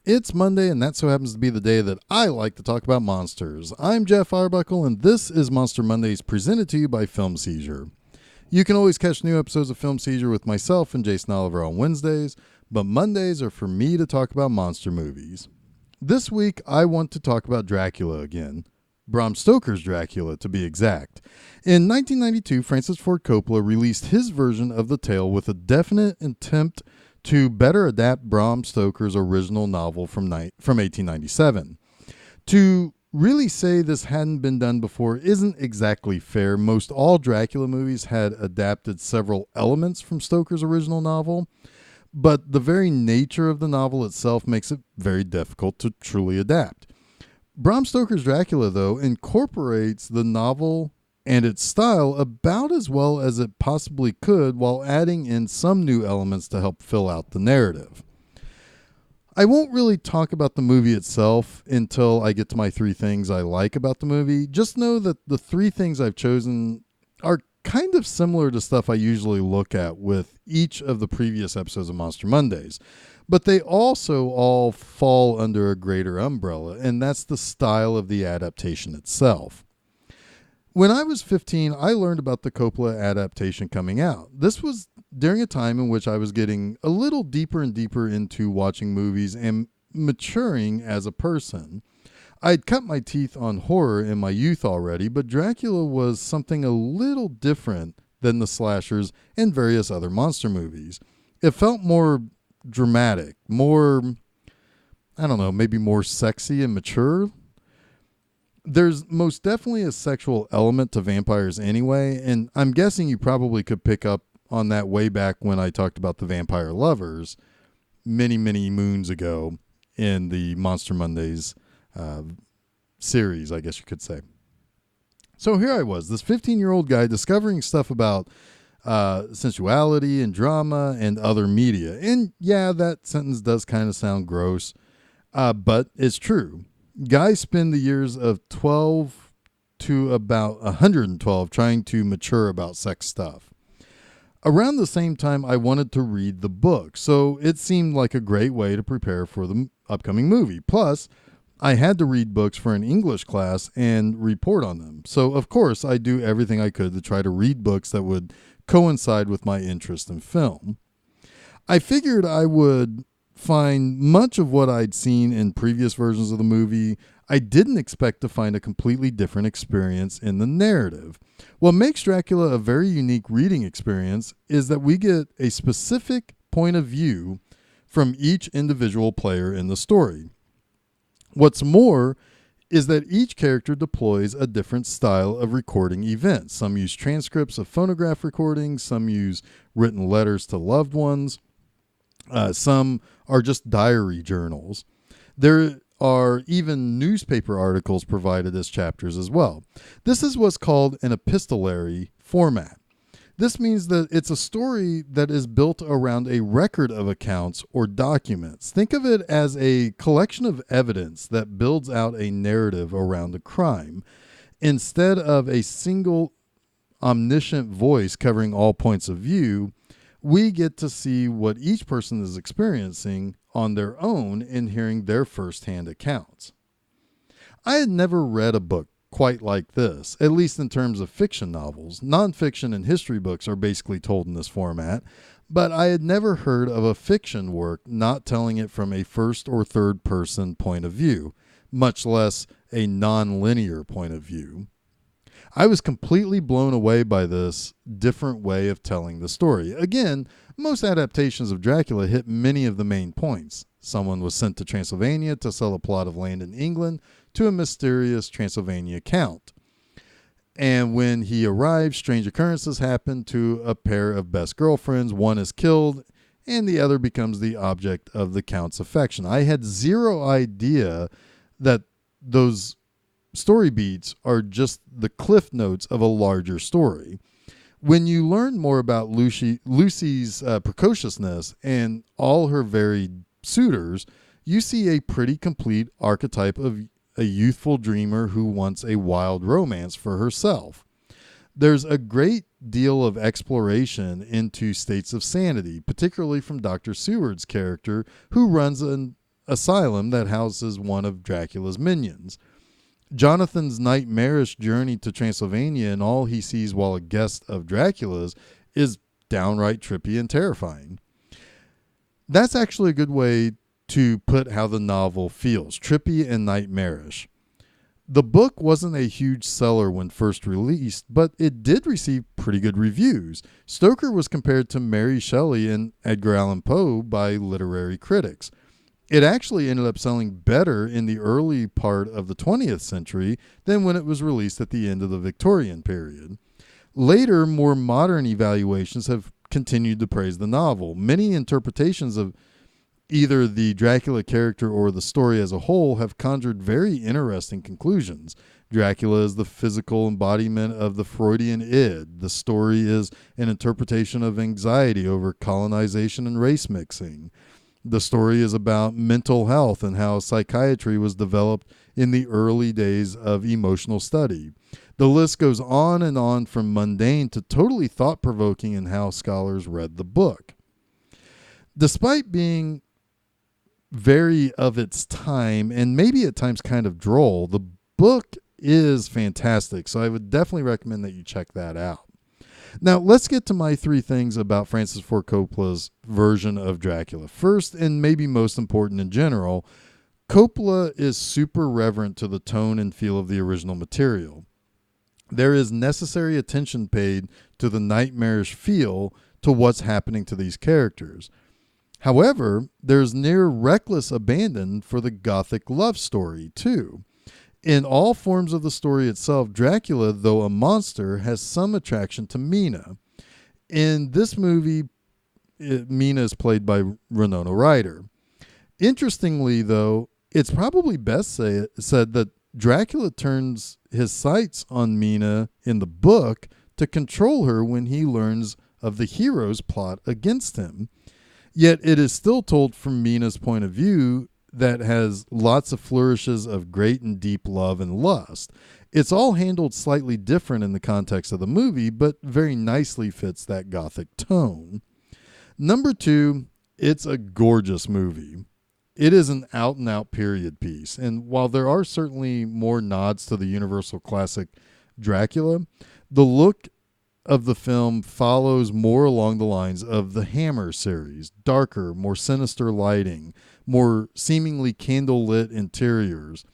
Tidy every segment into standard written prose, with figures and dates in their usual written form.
It's Monday, and that so happens to be the day that I like to talk about monsters. I'm Geoff Arbuckle, and this is Monster Mondays presented to you by Film Seizure. You can always catch new episodes of Film Seizure with myself and Jason Oliver on Wednesdays, but Mondays are for me to talk about monster movies. This week, I want to talk about Dracula again. Bram Stoker's Dracula, to be exact. In 1992, Francis Ford Coppola released his version of the tale with a definite attempt to better adapt Bram Stoker's original novel from 1897. To really say this hadn't been done before isn't exactly fair. Most all Dracula movies had adapted several elements from Stoker's original novel, but the very nature of the novel itself makes it very difficult to truly adapt. Bram Stoker's Dracula, though, incorporates the novel and its style about as well as it possibly could while adding in some new elements to help fill out the narrative. I won't really talk about the movie itself until I get to my three things I like about the movie. Just know that the three things I've chosen are kind of similar to stuff I usually look at with each of the previous episodes of Monster Mondays. But they also all fall under a greater umbrella, and that's the style of the adaptation itself. When I was 15, I learned about the Coppola adaptation coming out. This was during a time in which I was getting a little deeper and deeper into watching movies and maturing as a person. I'd cut my teeth on horror in my youth already, but Dracula was something a little different than the slashers and various other monster movies. It felt more dramatic, more, maybe more sexy and mature. There's most definitely a sexual element to vampires anyway, and I'm guessing you probably could pick up on that way back when I talked about the vampire lovers many, many moons ago in the Monster Mondays series, I guess you could say. So here I was, this 15-year-old guy discovering stuff about sensuality and drama and other media. And yeah, that sentence does kind of sound gross, but it's true. Guys spend the years of 12 to about 112 trying to mature about sex stuff. Around the same time, I wanted to read the book, so it seemed like a great way to prepare for the upcoming movie. Plus, I had to read books for an English class and report on them. So, of course, I do everything I could to try to read books that would coincide with my interest in film. I figured I would find much of what I'd seen in previous versions of the movie. I didn't expect to find a completely different experience in the narrative. What makes Dracula a very unique reading experience is that we get a specific point of view from each individual player in the story. What's more is that each character deploys a different style of recording events. Some use transcripts of phonograph recordings, some use written letters to loved ones, some are just diary journals. There are even newspaper articles provided as chapters as well. This is what's called an epistolary format. This means that it's a story that is built around a record of accounts or documents. Think of it as a collection of evidence that builds out a narrative around a crime, instead of a single omniscient voice covering all points of view. We get to see what each person is experiencing on their own in hearing their firsthand accounts. I had never read a book quite like this, at least in terms of fiction novels. Nonfiction and history books are basically told in this format, but I had never heard of a fiction work not telling it from a first or third person point of view, much less a non-linear point of view. I was completely blown away by this different way of telling the story. Again, most adaptations of Dracula hit many of the main points. Someone was sent to Transylvania to sell a plot of land in England to a mysterious Transylvania count. And when he arrives, strange occurrences happen to a pair of best girlfriends. One is killed, and the other becomes the object of the count's affection. I had zero idea that those story beats are just the cliff notes of a larger story. When you learn more about Lucy's precociousness and all her varied suitors, you see a pretty complete archetype of a youthful dreamer who wants a wild romance for herself. There's a great deal of exploration into states of sanity, particularly from Dr. Seward's character, who runs asylum that houses one of Dracula's minions. Jonathan's nightmarish journey to Transylvania and all he sees while a guest of Dracula's is downright trippy and terrifying. That's actually a good way to put how the novel feels, trippy and nightmarish. The book wasn't a huge seller when first released, but it did receive pretty good reviews. Stoker was compared to Mary Shelley and Edgar Allan Poe by literary critics. It actually ended up selling better in the early part of the 20th century than when it was released at the end of the Victorian period. Later, more modern evaluations have continued to praise the novel. Many interpretations of either the Dracula character or the story as a whole have conjured very interesting conclusions. Dracula is the physical embodiment of the Freudian id. The story is an interpretation of anxiety over colonization and race mixing. The story is about mental health and how psychiatry was developed in the early days of emotional study. The list goes on from mundane to totally thought-provoking in how scholars read the book. Despite being very of its time and maybe at times kind of droll, the book is fantastic, so I would definitely recommend that you check that out. Now, let's get to my 3 things about Francis Ford Coppola's version of Dracula. First, and maybe most important in general, Coppola is super reverent to the tone and feel of the original material. There is necessary attention paid to the nightmarish feel to what's happening to these characters. However, there's near reckless abandon for the gothic love story, too. In all forms of the story itself, Dracula, though a monster, has some attraction to Mina. In this movie, Mina is played by Winona Ryder. Interestingly, though, it's probably best said that Dracula turns his sights on Mina in the book to control her when he learns of the hero's plot against him. Yet it is still told from Mina's point of view that has lots of flourishes of great and deep love and lust. It's all handled slightly different in the context of the movie, but very nicely fits that gothic tone. Number 2, it's a gorgeous movie. It is an out-and-out period piece, and while there are certainly more nods to the universal classic Dracula, the look of the film follows more along the lines of the Hammer series, darker, more sinister lighting, more seemingly candle-lit interiors,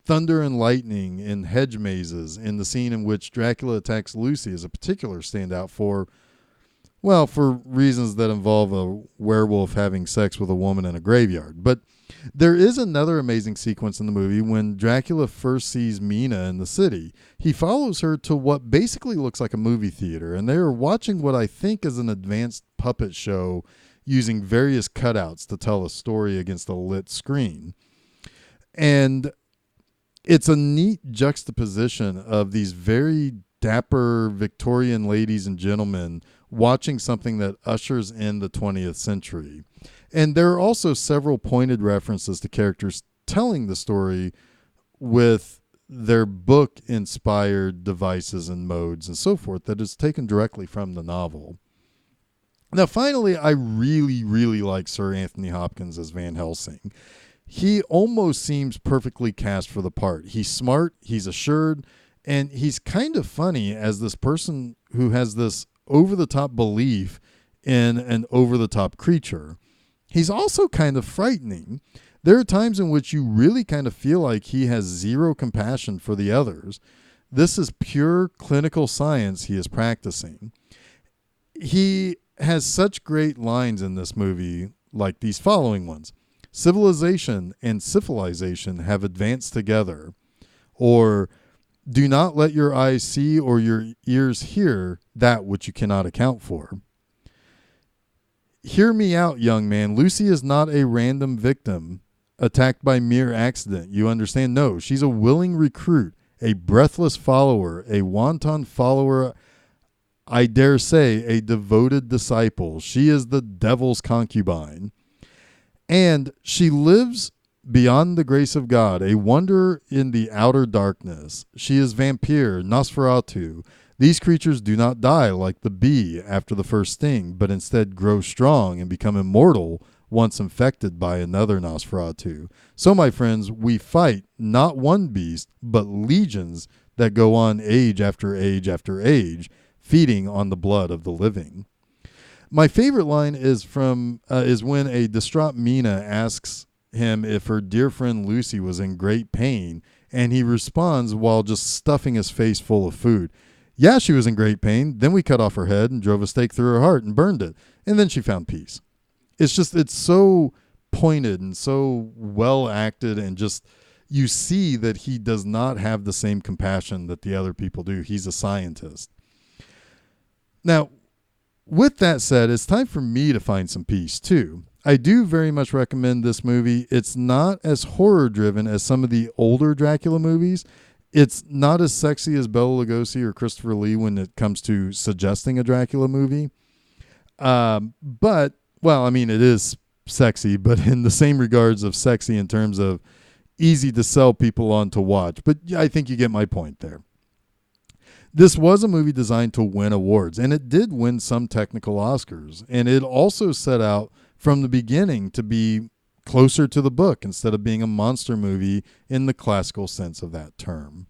thunder and lightning in hedge mazes, and the scene in which Dracula attacks Lucy is a particular standout for reasons that involve a werewolf having sex with a woman in a graveyard. But there is another amazing sequence in the movie when Dracula first sees Mina in the city. He follows her to what basically looks like a movie theater, and they are watching what I think is an advanced puppet show using various cutouts to tell a story against a lit screen. And it's a neat juxtaposition of these very dapper Victorian ladies and gentlemen watching something that ushers in the 20th century. And there are also several pointed references to characters telling the story with their book-inspired devices and modes and so forth that is taken directly from the novel. Now, finally, I really, really like Sir Anthony Hopkins as Van Helsing. He almost seems perfectly cast for the part. He's smart, he's assured, and he's kind of funny as this person who has this over-the-top belief in an over-the-top creature. He's also kind of frightening. There are times in which you really kind of feel like he has zero compassion for the others. This is pure clinical science he is practicing. He has such great lines in this movie, like these following ones. Civilization and civilization have advanced together. Or, do not let your eyes see or your ears hear that which you cannot account for. Hear me out, young man. Lucy is not a random victim attacked by mere accident. You understand? No, she's a willing recruit, a breathless follower, a wanton follower, I dare say a devoted disciple. She is the devil's concubine. And she lives beyond the grace of God, a wonder in the outer darkness. She is vampire, Nosferatu. These creatures do not die like the bee after the first sting, but instead grow strong and become immortal once infected by another Nosferatu. So, my friends, we fight not one beast, but legions that go on age after age after age, feeding on the blood of the living. My favorite line is is when a distraught Mina asks him if her dear friend Lucy was in great pain, and he responds while just stuffing his face full of food. Yeah, she was in great pain. Then we cut off her head and drove a stake through her heart and burned it. And then she found peace. It's so pointed and so well acted, and just you see that he does not have the same compassion that the other people do. He's a scientist. Now, with that said, it's time for me to find some peace too. I do very much recommend this movie. It's not as horror driven as some of the older Dracula movies. It's not as sexy as Bela Lugosi or Christopher Lee when it comes to suggesting a Dracula movie. But, well, I mean, it is sexy, but in the same regards of sexy in terms of easy to sell people on to watch. But I think you get my point there. This was a movie designed to win awards, and it did win some technical Oscars. And it also set out from the beginning to be closer to the book instead of being a monster movie in the classical sense of that term.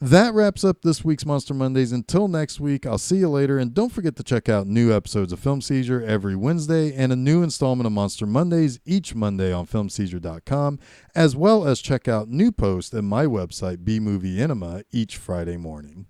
That wraps up this week's Monster Mondays. Until next week, I'll see you later. And don't forget to check out new episodes of Film Seizure every Wednesday and a new installment of Monster Mondays each Monday on filmseizure.com, as well as check out new posts at my website, B Movie Enema, each Friday morning.